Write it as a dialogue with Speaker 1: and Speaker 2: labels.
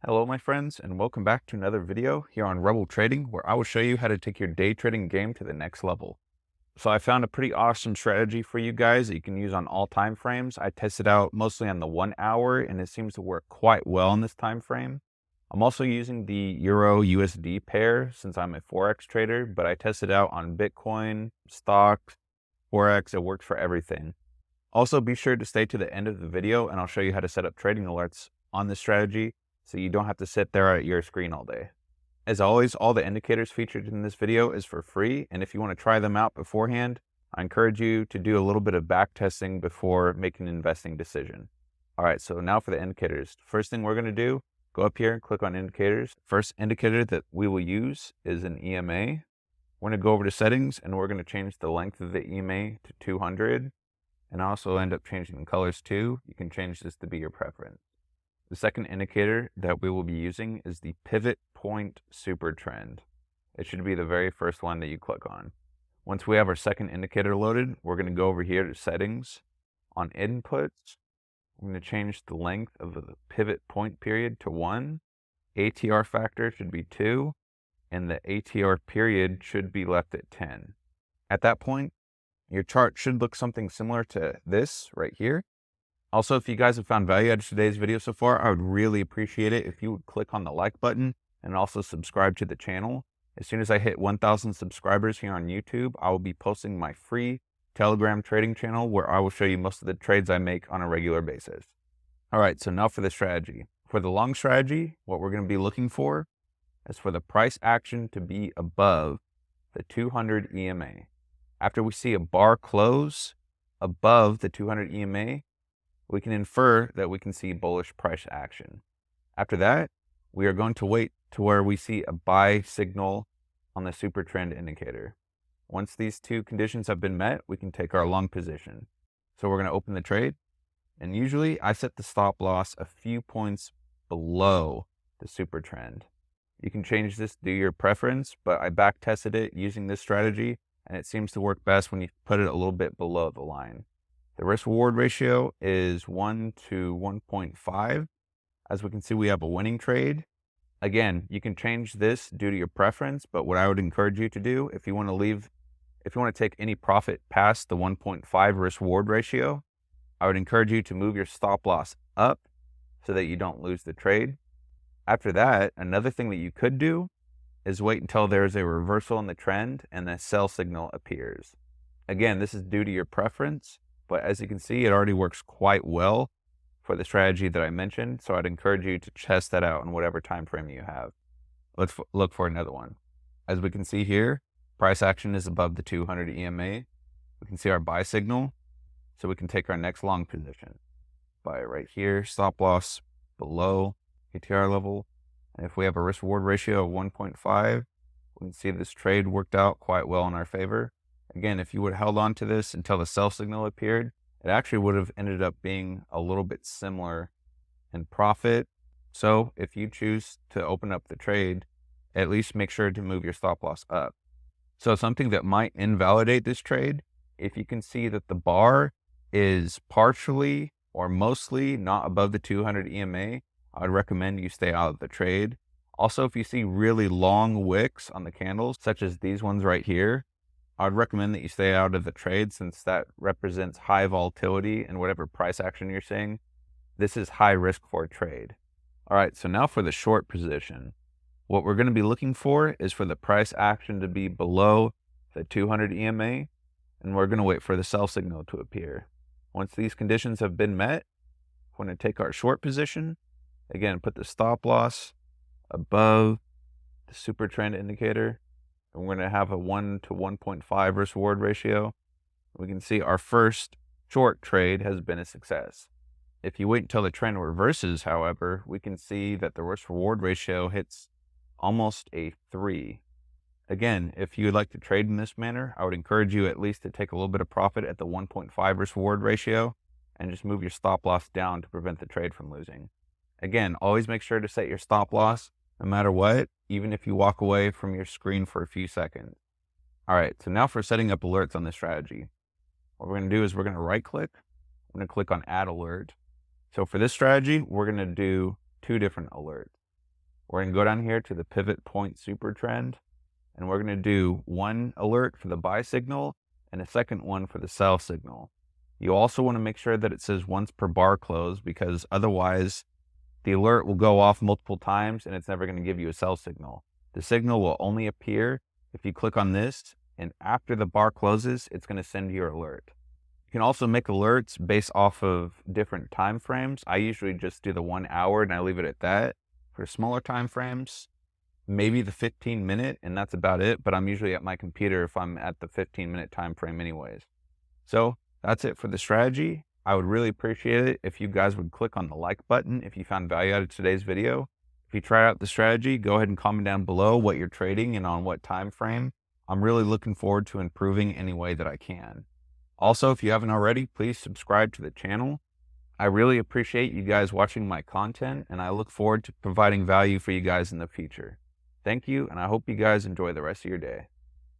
Speaker 1: Hello my friends, and welcome back to another video here on Rebel Trading, where I will show you how to take your day trading game to the next level. So I found a pretty awesome strategy for you guys that you can use on all time frames. I tested out mostly on the 1 hour and it seems to work quite well in this time frame. I'm also using the Euro USD pair since I'm a forex trader, but I tested out on Bitcoin, stocks, forex. It works for everything. Also, be sure to stay to the end of the video and I'll show you how to set up trading alerts on this strategy so you don't have to sit there at your screen all day. As always, all the indicators featured in this video is for free, and if you want to try them out beforehand, I encourage you to do a little bit of back testing before making an investing decision. All right, so now for the indicators. First thing we're going to do, go up here and click on indicators. First indicator that we will use is an EMA. We're going to go over to settings and we're going to change the length of the EMA to 200 and also end up changing the colors too. You can change this to be your preference. The second indicator that we will be using is the pivot point super trend. It should be the very first one that you click on. Once we have our second indicator loaded, we're going to go over here to settings. On inputs, we're going to change the length of the pivot point period to 1. ATR factor should be 2, and the ATR period should be left at 10. At that point, your chart should look something similar to this right here. Also, if you guys have found value out of today's video so far, I would really appreciate it if you would click on the like button and also subscribe to the channel. As soon as I hit 1,000 subscribers here on YouTube, I will be posting my free Telegram trading channel where I will show you most of the trades I make on a regular basis. All right, so now for the strategy. For the long strategy, what we're going to be looking for is for the price action to be above the 200 EMA. After we see a bar close above the 200 EMA, we can infer that we can see bullish price action. After that, we are going to wait to where we see a buy signal on the super trend indicator. Once these two conditions have been met, we can take our long position. So we're going to open the trade, and usually I set the stop loss a few points below the super trend. You can change this to your preference, but I back tested it using this strategy, and it seems to work best when you put it a little bit below the line. The risk reward ratio is 1 to 1.5. As we can see, we have a winning trade. Again, you can change this due to your preference, but what I would encourage you to do, if you want to take any profit past the 1.5 risk reward ratio, I would encourage you to move your stop loss up so that you don't lose the trade. After that, another thing that you could do is wait until there's a reversal in the trend and the sell signal appears. Again, this is due to your preference, but as you can see, it already works quite well for the strategy that I mentioned, so I'd encourage you to test that out in whatever time frame you have. Let's look for another one. As we can see here, price action is above the 200 EMA. We can see our buy signal, so we can take our next long position. Buy right here, stop loss below ATR level. And if we have a risk reward ratio of 1.5, we can see this trade worked out quite well in our favor. Again, if you would have held on to this until the sell signal appeared, it actually would have ended up being a little bit similar in profit. So if you choose to open up the trade, at least make sure to move your stop loss up. So something that might invalidate this trade, if you can see that the bar is partially or mostly not above the 200 EMA, I would recommend you stay out of the trade. Also, if you see really long wicks on the candles, such as these ones right here, I would recommend that you stay out of the trade since that represents high volatility and whatever price action you're seeing. This is high risk for a trade. All right, so now for the short position. What we're going to be looking for is for the price action to be below the 200 EMA, and we're going to wait for the sell signal to appear. Once these conditions have been met, we're going to take our short position. Again, put the stop loss above the super trend indicator. And we're going to have a 1 to 1.5 risk reward ratio. We can see our first short trade has been a success. If you wait until the trend reverses, however, we can see that the risk reward ratio hits almost a 3. Again, if you would like to trade in this manner, I would encourage you at least to take a little bit of profit at the 1.5 risk reward ratio and just move your stop loss down to prevent the trade from losing. Again, always make sure to set your stop loss no matter what, even if you walk away from your screen for a few seconds. All right, so now for setting up alerts on this strategy. What we're going to do is we're going to right click. I'm going to click on add alert. So for this strategy, we're going to do 2 different alerts. We're going to go down here to the pivot point super trend, and we're going to do one alert for the buy signal and a second one for the sell signal. You also want to make sure that it says once per bar close, because otherwise the alert will go off multiple times and it's never going to give you a sell signal. The signal will only appear if you click on this, and after the bar closes, it's going to send you your alert. You can also make alerts based off of different time frames. I usually just do the 1 hour and I leave it at that. For smaller time frames, maybe the 15-minute, and that's about it, but I'm usually at my computer if I'm at the 15-minute time frame anyways. So that's it for the strategy. I would really appreciate it if you guys would click on the like button if you found value out of today's video. If you try out the strategy, go ahead and comment down below what you're trading and on what time frame. I'm really looking forward to improving any way that I can. Also, if you haven't already, please subscribe to the channel. I really appreciate you guys watching my content, and I look forward to providing value for you guys in the future. Thank you, and I hope you guys enjoy the rest of your day.